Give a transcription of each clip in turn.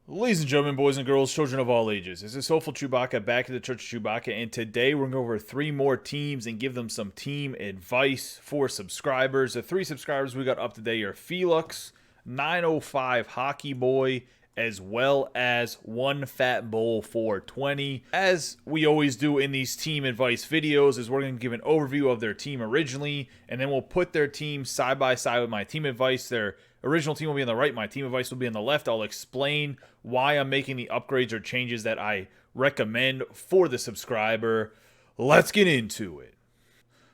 Ladies and gentlemen, boys and girls, children of all ages, this is Soulful Chewbacca back at the Church of Chewbacca, and today we're going to go over 3 more teams and give them some team advice for subscribers. The 3 subscribers we got up today are Felix, 905HOCKEYBOY, as well as ONEFATBOWL420. As we always do in these team advice videos, is we're going to give an overview of their team originally, and then we'll put their team side by side with my team advice. Their original team will be on the right, my team advice will be on the left. I'll explain why I'm making the upgrades or changes that I recommend for the subscriber. Let's get into it.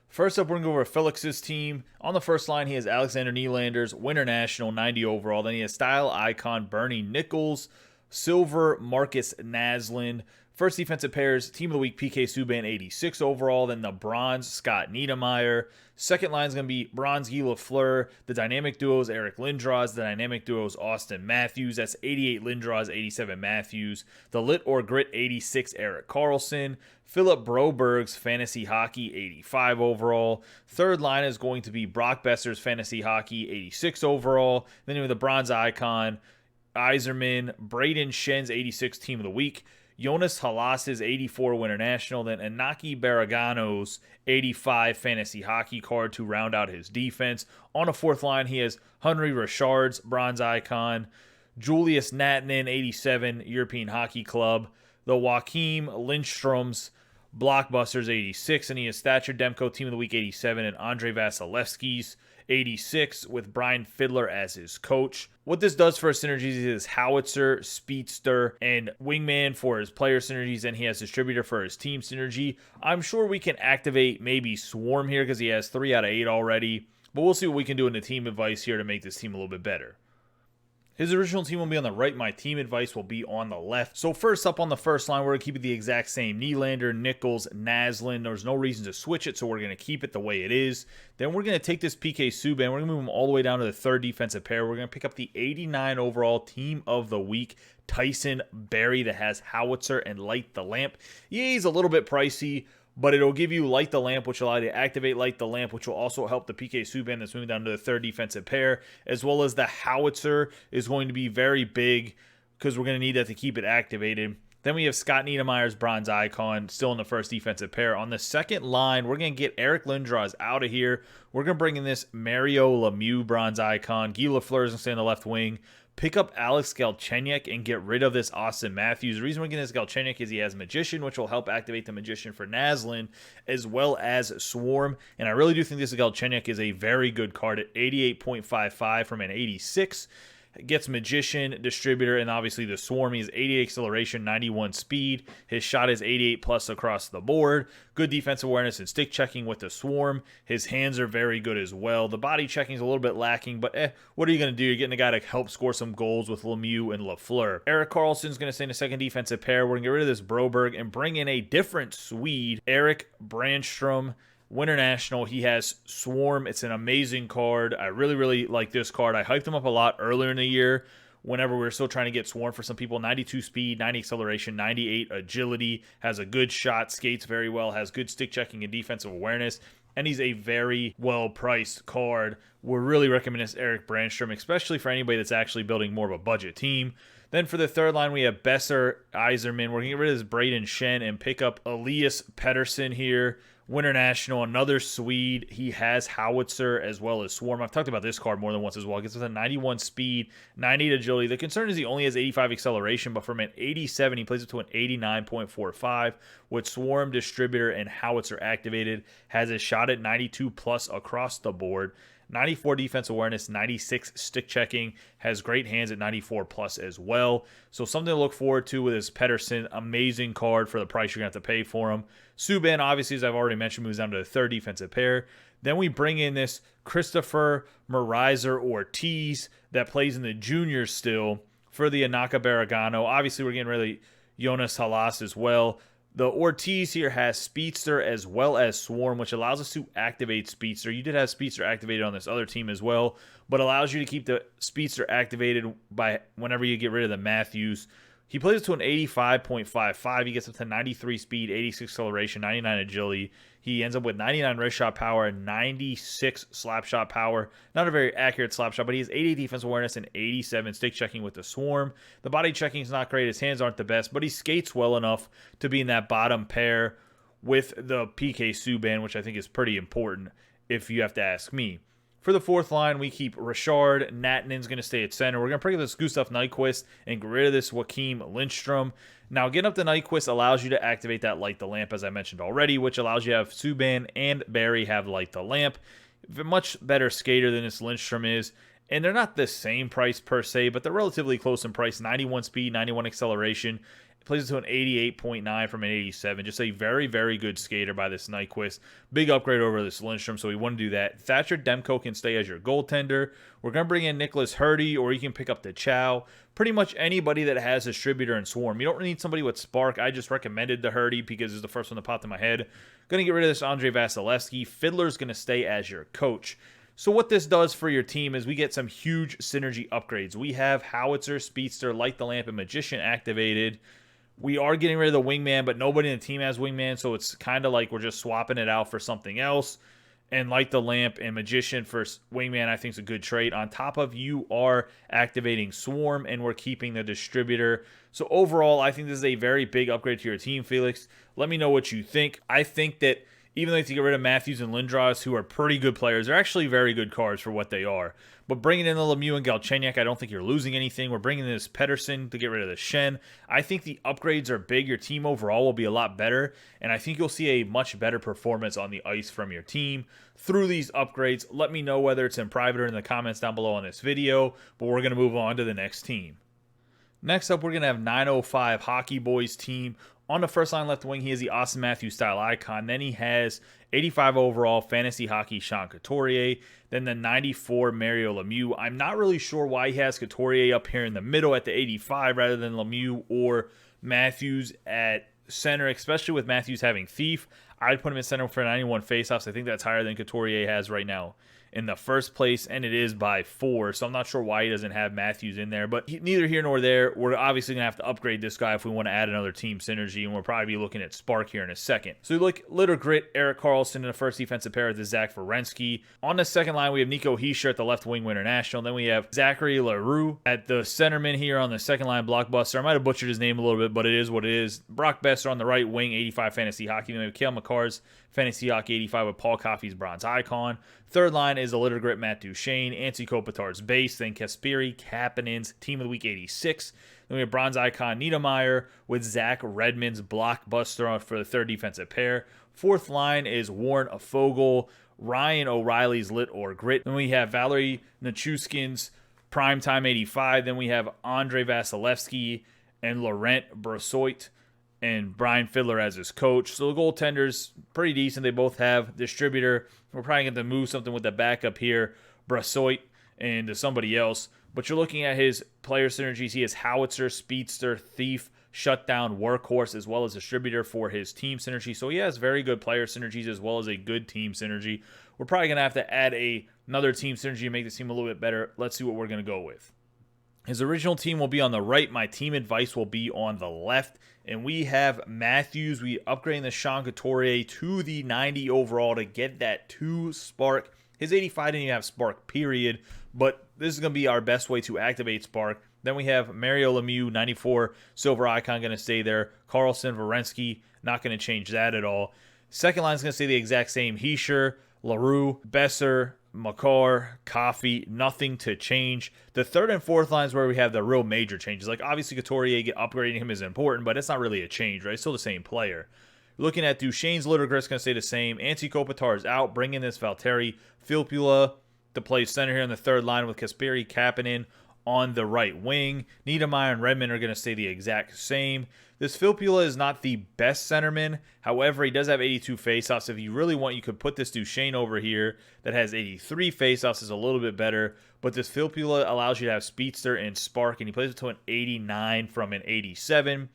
First up, we're going to go over Felixs Team. On the first line, he has Alexander Nylander's Winter National 90 overall. Then he has Style Icon Bernie Nichols, Silver Marcus Naslund. First defensive pairs, Team of the Week PK Subban 86 overall. Then the Bronze Scott Niedermayer. Second line is going to be Bronze Guy Lafleur. The dynamic duos Eric Lindros. The dynamic duos Austin Matthews. That's 88 Lindros, 87 Matthews. The Lit or Grit 86 Eric Carlson. Philip Broberg's Fantasy Hockey 85 overall. Third line is going to be Brock Besser's Fantasy Hockey 86 overall. Then you have the Bronze Icon Yzerman, Braden Schen's 86 Team of the Week. Jonas Halas's 84 Winter National, then Inaki Baragano's 85 Fantasy Hockey card to round out his defense. On a fourth line, he has Henry Richard's Bronze Icon, Julius Natanen 87 European Hockey Club, the Joachim Lindstrom's Blockbusters 86, and he has Thatcher Demko Team of the Week 87 and Andre Vasilevsky's 86 with Brian Fiddler as his coach. What this does for his synergies is howitzer, speedster, and wingman for his player synergies, and he has distributor for his team synergy. I'm sure we can activate maybe Swarm here because he has 3 out of 8 already, but we'll see what we can do in the team advice here to make this team a little bit better. His original team will be on the right. My team advice will be on the left. So first up on the first line, we're going to keep it the exact same. Nylander, Nichols, Naslund. There's no reason to switch it, so we're going to keep it the way it is. Then we're going to take this PK Subban. We're going to move him all the way down to the third defensive pair. We're going to pick up the 89 overall Team of the Week, Tyson Barrie, that has Howitzer and Light the Lamp. Yeah, he's a little bit pricey, but it'll give you Light the Lamp, which will allow you to activate Light the Lamp, which will also help the PK Subban that's moving down to the third defensive pair, as well as the Howitzer is going to be very big because we're going to need that to keep it activated. Then we have Scott Niedermayer's Bronze Icon still in the first defensive pair. On the second line, we're going to get Eric Lindros out of here. We're going to bring in this Mario Lemieux Bronze Icon. Guy Lafleur is going to stay on the left wing. Pick up Alex Galchenyuk and get rid of this Austin Matthews. The reason we're getting this Galchenyuk is he has Magician, which will help activate the Magician for Naslund, as well as Swarm. And I really do think this Galchenyuk is a very good card at 88.55 from an 86. Gets Magician, Distributor, and obviously the Swarm. He has 88 acceleration, 91 speed. His shot is 88 plus across the board. Good defensive awareness and stick checking with the Swarm. His hands are very good as well. The body checking is a little bit lacking, but what are you going to do? You're getting a guy to help score some goals with Lemieux and Lafleur. Eric Carlson's going to stay in the second defensive pair. We're going to get rid of this Broberg and bring in a different Swede, Eric Brandstrom. Winter National, he has Swarm. It's an amazing card. I really, really like this card. I hyped him up a lot earlier in the year whenever we were still trying to get Swarm for some people. 92 speed, 90 acceleration, 98 agility, has a good shot, skates very well, has good stick checking and defensive awareness, and he's a very well-priced card. We're really recommending this Eric Brandstrom, especially for anybody that's actually building more of a budget team. Then for the third line, we have Besser, Yzerman. We're going to get rid of this Braden Schenn and pick up Elias Pettersson here. Winter National, another Swede. He has Howitzer as well as Swarm. I've talked about this card more than once as well. It gets with a 91 speed, 98 agility. The concern is he only has 85 acceleration, but from an 87, he plays it to an 89.45 with Swarm, Distributor, and Howitzer activated. Has a shot at 92 plus across the board. 94 defense awareness, 96 stick checking, has great hands at 94 plus as well. So something to look forward to with his Pettersson. Amazing card for the price you're going to have to pay for him. Subban, obviously, as I've already mentioned, moves down to the third defensive pair. Then we bring in this Christopher Marizer Ortiz that plays in the juniors still for the Anaka Baragano. Obviously, we're getting rid of Jonas Halas as well. The Ortiz here has Speedster as well as Swarm, which allows us to activate Speedster. You did have Speedster activated on this other team as well, but allows you to keep the Speedster activated by whenever you get rid of the Matthews. He plays it to an 85.55. He gets up to 93 speed, 86 acceleration, 99 agility. He ends up with 99 wrist shot power, 96 slap shot power. Not a very accurate slap shot, but he has 80 defensive awareness and 87 stick checking with the Swarm. The body checking is not great. His hands aren't the best, but he skates well enough to be in that bottom pair with the PK Subban, which I think is pretty important if you have to ask me. For the fourth line, we keep Richard. Natanen's going to stay at center. We're going to bring up this Gustav Nyquist and get rid of this Joakim Lindstrom. Now, getting up to Nyquist allows you to activate that Light the Lamp, as I mentioned already, which allows you to have Subban and Barry have Light the Lamp. A much better skater than this Lindstrom is. And they're not the same price per se, but they're relatively close in price. 91 speed, 91 acceleration. It plays it to an 88.9 from an 87. Just a very, very good skater by this Nyquist. Big upgrade over this Lindstrom, so we want to do that. Thatcher Demko can stay as your goaltender. We're going to bring in Nicholas Hurdy, or you can pick up the Chow. Pretty much anybody that has Distributor and Swarm. You don't really need somebody with Spark. I just recommended the Hurdy because it's the first one that popped in my head. Going to get rid of this Andre Vasilevsky. Fiddler's going to stay as your coach. So what this does for your team is we get some huge synergy upgrades. We have Howitzer, Speedster, Light the Lamp, and Magician activated. We are getting rid of the Wingman, but nobody in the team has Wingman, so it's kind of like we're just swapping it out for something else. And Light the Lamp and Magician for Wingman, I think, is a good trade. On top of, you are activating Swarm, and we're keeping the Distributor. So overall, I think this is a very big upgrade to your team, Felix. Let me know what you think. I think that even though you have to get rid of Matthews and Lindros, who are pretty good players, they're actually very good cards for what they are. But bringing in the Lemieux and Galchenyuk, I don't think you're losing anything. We're bringing in this Pedersen to get rid of the Shen. I think the upgrades are big. Your team overall will be a lot better, and I think you'll see a much better performance on the ice from your team through these upgrades. Let me know whether it's in private or in the comments down below on this video, but we're going to move on to the next team. Next up, we're going to have 905 Hockey Boys team. On the first line left wing, he has the Austin Matthews style icon. Then he has 85 overall fantasy hockey Sean Couturier. Then the 94 Mario Lemieux. I'm not really sure why he has Couturier up here in the middle at the 85 rather than Lemieux or Matthews at center, especially with Matthews having Thief. I'd put him in center for 91 faceoffs. I think that's higher than Couturier has right now in the first place, and it is by 4, so I'm not sure why he doesn't have Matthews in there, but neither here nor there. We're obviously going to have to upgrade this guy if we want to add another team synergy, and we'll probably be looking at Spark here in a second. So we look Litter Grit, Erik Karlsson in the first defensive pair with the Zach Werenski. On the second line, we have Nico Hischier at the left wing international. Then we have Zachary Leroux at the centerman here on the second line blockbuster. I might have butchered his name a little bit, but it is what it is. Brock Besser on the right wing, 85 fantasy hockey. Then we have Cale McCarr's fantasy hockey 85 with Paul Coffey's bronze icon. Third line is the Litter Grit Matt Duchene, Antti Kopitar's base, then Kasperi Kapanen's team of the week 86. Then we have bronze icon Niedermeyer with Zach Redmond's blockbuster for the third defensive pair. Fourth line is Warren Fogle, Ryan O'Reilly's Lit or Grit. Then we have Valerie Nichushkin's primetime 85. Then we have Andre Vasilevsky and Laurent Brossoit and Brian Fiddler as his coach. So the goaltenders, pretty decent. They both have Distributor. We're probably going to move something with the backup here, Brossoit, and somebody else. But you're looking at his player synergies. He has Howitzer, Speedster, Thief, Shutdown, Workhorse, as well as Distributor for his team synergy. So he has very good player synergies as well as a good team synergy. We're probably going to have to add another team synergy to make this team a little bit better. Let's see what we're going to go with. His original team will be on the right. My team advice will be on the left. And we have Matthews. We upgrading the Sean Couturier to the 90 overall to get that 2 Spark. His 85 didn't even have Spark, period. But this is going to be our best way to activate Spark. Then we have Mario Lemieux, 94 silver icon, going to stay there. Karlsson, Werenski, not going to change that at all. Second line is going to stay the exact same. Hischier, LaRue, Besser, Makar, Coffey, nothing to change. The third and fourth lines where we have the real major changes. Like, obviously, Couturier, upgrading him is important, but it's not really a change, right? It's still the same player. Looking at Duchene's Litter Grit's going to stay the same. Antti Kopitar is out. Bring in this Valtteri Filppula to play center here on the third line with Kasperi Kapanen on the right wing. Niedermeyer and Redmond are going to stay the exact same. This Filppula is not the best centerman. However, he does have 82 faceoffs. If you really want, you could put this Duchene over here that has 83 faceoffs. Is a little bit better. But this Filppula allows you to have Speedster and Spark, and he plays it to an 89 from an 87.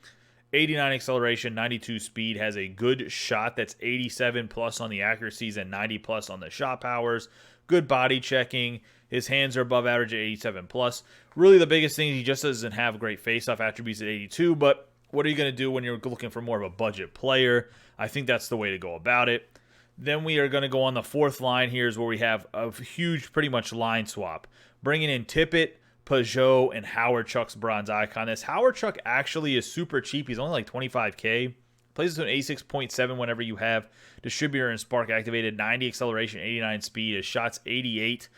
89 acceleration, 92 speed, has a good shot that's 87 plus on the accuracies and 90 plus on the shot powers. Good body checking. His hands are above average at 87 plus. Really, the biggest thing is he just doesn't have great face-off attributes at 82, but what are you going to do when you're looking for more of a budget player? I think that's the way to go about it. Then we are going to go on the fourth line here is where we have a huge, pretty much line swap. Bringing in Tippett, Peugeot, and Howard Chuck's bronze icon. This Howard Chuck actually is super cheap. He's only like 25K. Plays to an 86.7 whenever you have distributor and spark activated. 90 acceleration, 89 speed. His shots 88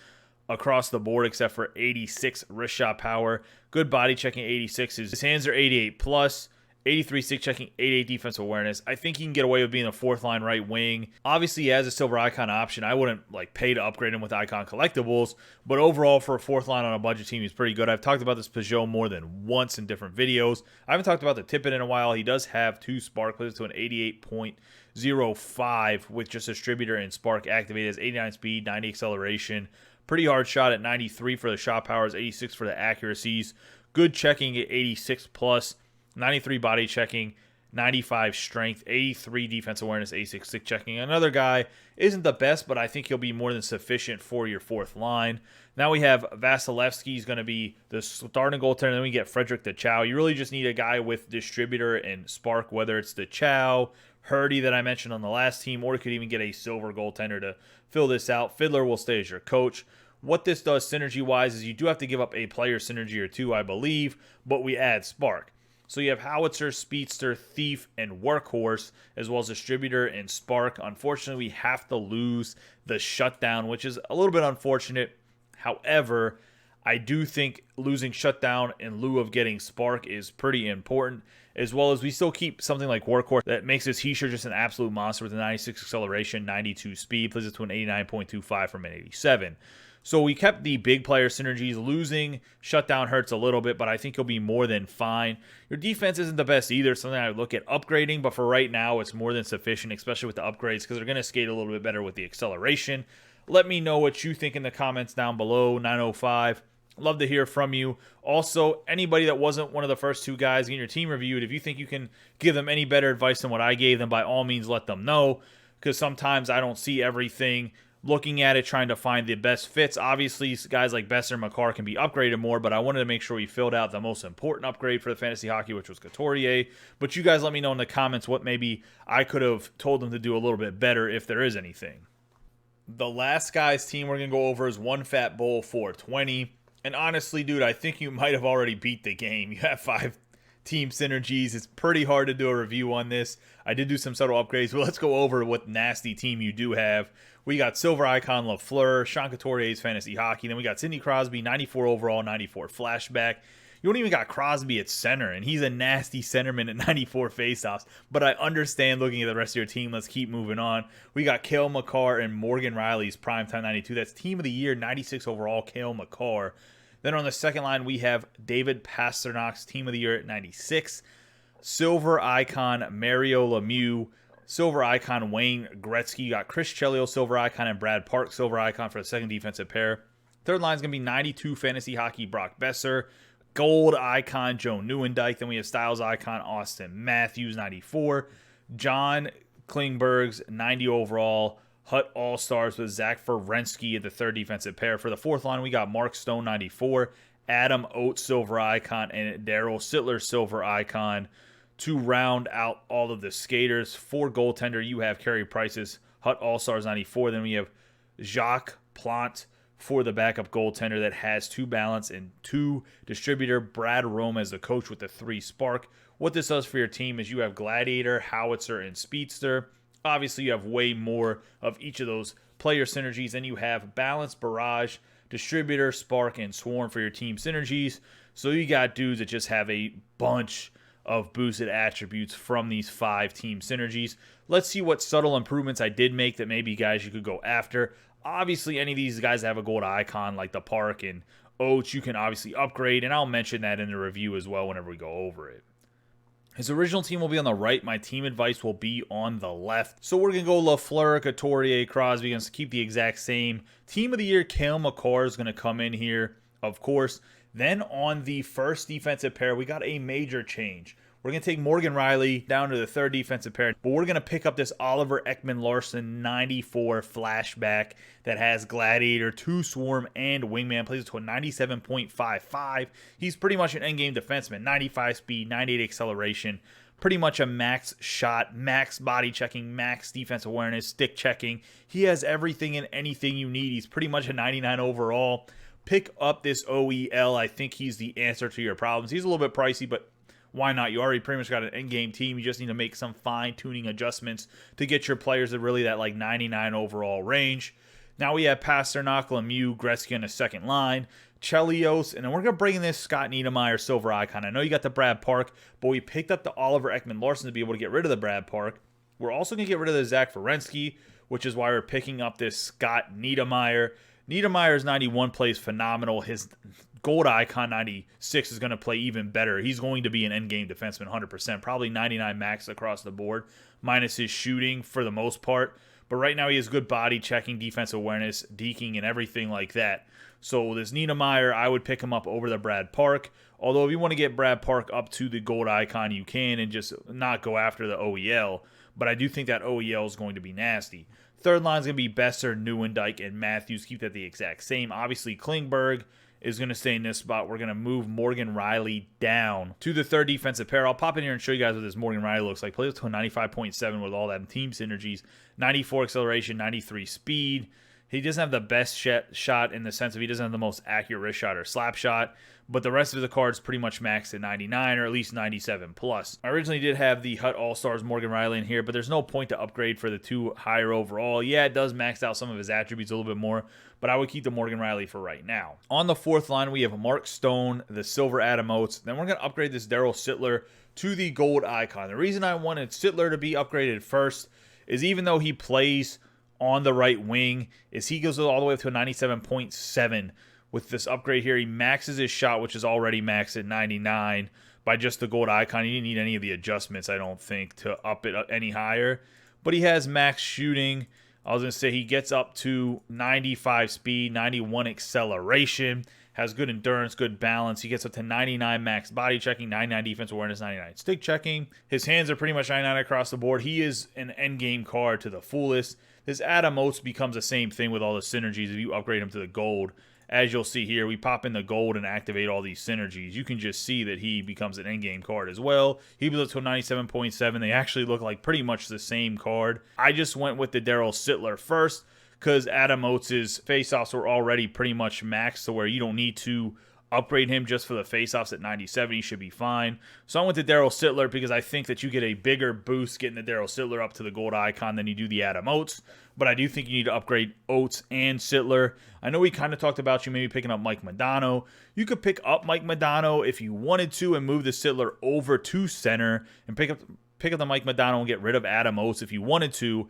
across the board except for 86 wrist shot power. Good body checking, 86. His hands are 88 plus. 83 stick checking, 88 defensive awareness. I think he can get away with being a fourth line right wing. Obviously, he has a silver icon option. I wouldn't pay to upgrade him with icon collectibles, but overall for a fourth line on a budget team, he's pretty good. I've talked about this Peugeot more than once in different videos. I haven't talked about the Tippett in a while. He does have 2 spark, plays to an 88.05 with just distributor and spark activated. Has 89 speed, 90 acceleration. Pretty hard shot at 93 for the shot powers, 86 for the accuracies. Good checking at 86 plus. 93 body checking, 95 strength, 83 defense awareness, 86 stick checking. Another guy isn't the best, but I think he'll be more than sufficient for your fourth line. Now we have Vasilevsky. He's going to be the starting goaltender. Then we get Frederick the Chow. You really just need a guy with distributor and spark, whether it's the Chow, Hurdy that I mentioned on the last team, or you could even get a silver goaltender to fill this out. Fiddler will stay as your coach. What this does synergy-wise is you do have to give up a player synergy or two, I believe, but we add spark. So you have Howitzer, Speedster, Thief, and Workhorse, as well as Distributor and Spark. Unfortunately, we have to lose the Shutdown, which is a little bit unfortunate. However, I do think losing Shutdown in lieu of getting Spark is pretty important, as well as we still keep something like Workhorse that makes this Heisher just an absolute monster with a 96 acceleration, 92 speed, plays it to an 89.25 from an 87. So we kept the big player synergies. Losing Shutdown hurts a little bit, but I think he'll be more than fine. Your defense isn't the best either, something I would look at upgrading, but for right now, it's more than sufficient, especially with the upgrades, because they're going to skate a little bit better with the acceleration. Let me know what you think in the comments down below, 905. Love to hear from you. Also, anybody that wasn't one of the first 2 guys getting your team reviewed, if you think you can give them any better advice than what I gave them, by all means, let them know, because sometimes I don't see everything. Looking at it, trying to find the best fits. Obviously, guys like Besser and Makar can be upgraded more, but I wanted to make sure we filled out the most important upgrade for the fantasy hockey, which was Couturier. But you guys let me know in the comments what maybe I could have told them to do a little bit better, if there is anything. The last guy's team we're going to go over is ONEFATBOWL420. And honestly, dude, I think you might have already beat the game. You have 5 team synergies. It's pretty hard to do a review on this. I did do some subtle upgrades, but let's go over what nasty team you do have. We got Silver Icon Lafleur, Sean Couturier's Fantasy Hockey. Then we got Sidney Crosby, 94 overall, 94 flashback. You don't even got Crosby at center, and he's a nasty centerman at 94 faceoffs. But I understand looking at the rest of your team. Let's keep moving on. We got Cale Makar and Morgan Riley's primetime 92. That's team of the year, 96 overall, Cale Makar. Then on the second line, we have David Pasternak's team of the year at 96. Silver Icon Mario Lemieux. Silver Icon Wayne Gretzky. You got Chris Chelios, Silver Icon, and Brad Park, Silver Icon for the second defensive pair. Third line is going to be 92 Fantasy Hockey Brock Besser. Gold Icon Joe Nieuwendyk. Then we have Styles Icon Austin Matthews, 94. John Klingberg's 90 overall. Hut All-Stars with Zach Werenski at the third defensive pair. For the fourth line, we got Mark Stone, 94. Adam Oates, Silver Icon, and Daryl Sittler, Silver Icon, to round out all of the skaters. For goaltender, you have Carey Price's Hut All-Stars 94. Then we have Jacques Plante for the backup goaltender that has 2 balance and 2 distributor. Brad Rome as the coach with the 3 spark. What this does for your team is you have Gladiator, Howitzer, and Speedster. Obviously, you have way more of each of those player synergies. Then you have Balance, Barrage, Distributor, Spark, and Swarm for your team synergies. So you got dudes that just have a bunch of boosted attributes from these 5 team synergies. Let's see what subtle improvements I did make that maybe guys you could go after. Obviously, any of these guys that have a gold icon like the Park and Oates, you can obviously upgrade, and I'll mention that in the review as well whenever we go over it. His original team will be on the right. My team advice will be on the left. So we're going to go Lafleur, Couturier, Crosby. Going to keep the exact same. Team of the year, Cale Makar is going to come in here, of course. Then on the first defensive pair, we got a major change. We're going to take Morgan Riley down to the third defensive pair, but we're going to pick up this Oliver Ekman-Larsson 94 flashback that has Gladiator, 2 Swarm, and Wingman. Plays it to a 97.55. He's pretty much an endgame defenseman. 95 speed, 98 acceleration. Pretty much a max shot, max body checking, max defense awareness, stick checking. He has everything and anything you need. He's pretty much a 99 overall. Pick up this OEL. I think he's the answer to your problems. He's a little bit pricey, but why not? You already pretty much got an endgame team. You just need to make some fine-tuning adjustments to get your players to really that like 99 overall range. Now we have Pasternak, Lemieux, Gretzky on the second line, Chelios, and then we're going to bring in this Scott Niedermayer silver icon. I know you got the Brad Park, but we picked up the Oliver Ekman-Larsson to be able to get rid of the Brad Park. We're also going to get rid of the Zach Werenski, which is why we're picking up this Scott Niedermayer. Niedermayer's 91 plays phenomenal. His gold icon 96 is going to play even better. He's going to be an endgame defenseman 100%, probably 99 max across the board, minus his shooting for the most part. But right now he has good body checking, defense awareness, deking, and everything like that. So this Niedermayer, I would pick him up over the Brad Park. Although if you want to get Brad Park up to the gold icon, you can and just not go after the OEL. But I do think that OEL is going to be nasty. Third line is going to be Besser, Neuendijk, and Matthews. Keep that the exact same. Obviously, Klingberg is going to stay in this spot. We're going to move Morgan Riley down to the third defensive pair. I'll pop in here and show you guys what this Morgan Riley looks like. Plays to a 95.7 with all that team synergies. 94 acceleration, 93 speed. He doesn't have the best shot in the sense of he doesn't have the most accurate wrist shot or slap shot, but the rest of the cards pretty much maxed at 99 or at least 97 plus. I originally did have the Hut All-Stars Morgan Riley in here, but there's no point to upgrade for the 2 higher overall. Yeah, it does max out some of his attributes a little bit more, but I would keep the Morgan Riley for right now. On the fourth line, we have Mark Stone, the Silver Adam Oates. Then we're going to upgrade this Daryl Sittler to the gold icon. The reason I wanted Sittler to be upgraded first is even though he plays on the right wing, is he goes all the way up to a 97.7 with this upgrade here. He maxes his shot, which is already maxed at 99 by just the gold icon. He didn't need any of the adjustments, I don't think, to up it any higher. But he has max shooting. I was going to say he gets up to 95 speed, 91 acceleration, has good endurance, good balance. He gets up to 99 max body checking, 99 defense awareness, 99 stick checking. His hands are pretty much 99 across the board. He is an endgame card to the fullest. This Adam Oates becomes the same thing with all the synergies if you upgrade him to the gold. As you'll see here, we pop in the gold and activate all these synergies. You can just see that he becomes an endgame card as well. He was up to a 97.7. They actually look like pretty much the same card. I just went with the Daryl Sittler first because Adam Oates' faceoffs were already pretty much maxed to where you don't need to upgrade him just for the faceoffs at 97. He should be fine. So I went to Daryl Sittler because I think that you get a bigger boost getting the Daryl Sittler up to the gold icon than you do the Adam Oates. But I do think you need to upgrade Oates and Sittler. I know we kind of talked about you maybe picking up Mike Modano. You could pick up Mike Modano if you wanted to and move the Sittler over to center and pick up the Mike Modano and get rid of Adam Oates if you wanted to,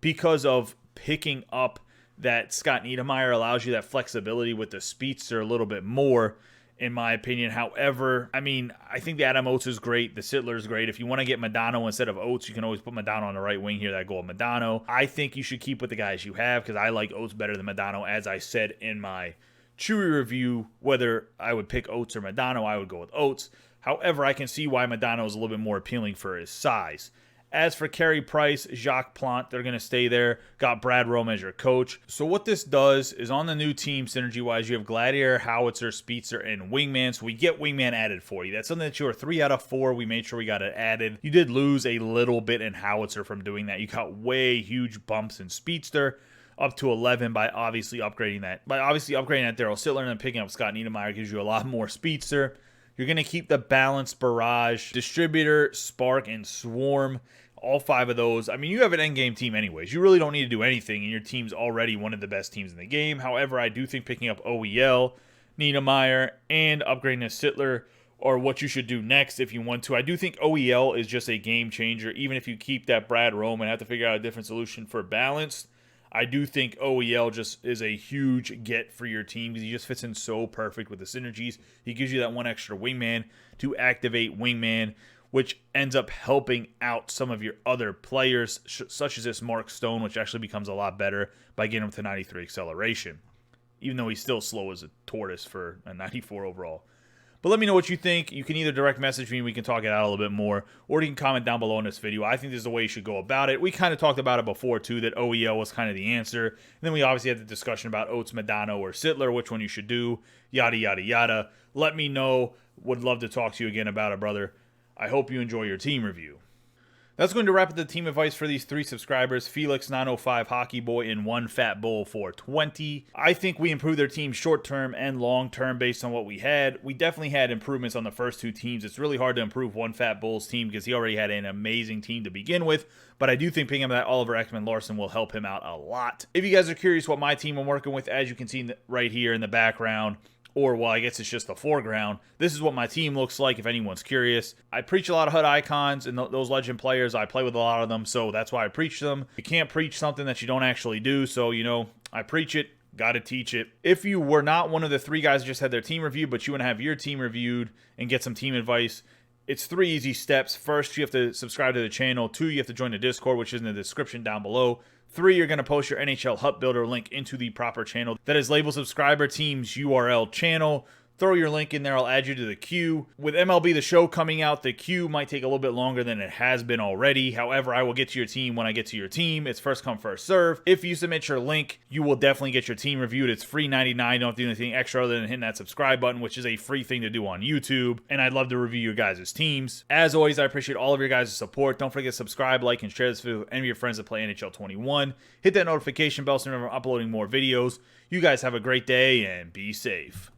because of picking up that Scott Niedermayer allows you that flexibility with the speedster a little bit more, in my opinion. However, I mean, I think the Adam Oates is great. The Sittler is great. If you want to get Modano instead of Oates, you can always put Modano on the right wing here, that goal of Modano. I think you should keep with the guys you have because I like Oates better than Modano. As I said in my Chewy review, whether I would pick Oates or Modano, I would go with Oates. However, I can see why Modano is a little bit more appealing for his size. As for Carey Price, Jacques Plante, they're going to stay there. Got Brad Rome as your coach. So what this does is on the new team, synergy-wise, you have Gladiator, Howitzer, Speedster, and Wingman. So we get Wingman added for you. That's something that you were 3 out of 4. We made sure we got it added. You did lose a little bit in Howitzer from doing that. You got way huge bumps in Speedster, up to 11 by obviously upgrading that. By obviously upgrading that Daryl Sittler and then picking up Scott Niedermayer gives you a lot more Speedster. You're going to keep the Balanced, Barrage, Distributor, Spark, and Swarm. All 5 of those. I mean, you have an endgame team anyways. You really don't need to do anything, and your team's already one of the best teams in the game. However, I do think picking up OEL, Niedermayer, and upgrading to Sittler are what you should do next if you want to. I do think OEL is just a game changer. Even if you keep that Brad Rome and have to figure out a different solution for balance, I do think OEL just is a huge get for your team because he just fits in so perfect with the synergies. He gives you that one extra wingman to activate wingman, which ends up helping out some of your other players, such as this Mark Stone, which actually becomes a lot better by getting him to 93 acceleration, even though he's still slow as a tortoise for a 94 overall. But let me know what you think. You can either direct message me and we can talk it out a little bit more, or you can comment down below in this video. I think this is the way you should go about it. We kind of talked about it before too, that OEL was kind of the answer. And then we obviously had the discussion about Oates, Madonna, or Sittler, which one you should do, yada, yada, yada. Let me know. Would love to talk to you again about it, brother. I hope you enjoy your team review. That's going to wrap up the team advice for these 3 subscribers, Felix, 905 Hockey Boy, and ONEFATBOWL420. I think we improved their team short-term and long-term based on what we had. We definitely had improvements on the first 2 teams. It's really hard to improve ONEFATBOWL's team because he already had an amazing team to begin with, but I do think picking up that Oliver Ekman-Larsson will help him out a lot. If you guys are curious what my team I'm working with, as you can see right here in the background, or, well, I guess it's just the foreground. This is what my team looks like, if anyone's curious. I preach a lot of HUD icons and those legend players. I play with a lot of them, so that's why I preach them. You can't preach something that you don't actually do, so, you know, I preach it. Gotta teach it. If you were not one of the 3 guys who just had their team reviewed, but you want to have your team reviewed and get some team advice, it's 3 easy steps. First, you have to subscribe to the channel. 2, you have to join the Discord, which is in the description down below. 3, you're going to post your NHL HUT Builder link into the proper channel that is labeled subscriber teams URL channel. Throw your link in there. I'll add you to the queue. With MLB The Show coming out, the queue might take a little bit longer than it has been already. However, I will get to your team when I get to your team. It's first come, first serve. If you submit your link, you will definitely get your team reviewed. It's free $99. You don't have to do anything extra other than hitting that subscribe button, which is a free thing to do on YouTube. And I'd love to review your guys' teams. As always, I appreciate all of your guys' support. Don't forget to subscribe, like, and share this video with any of your friends that play NHL 21. Hit that notification bell so you remember uploading more videos. You guys have a great day and be safe.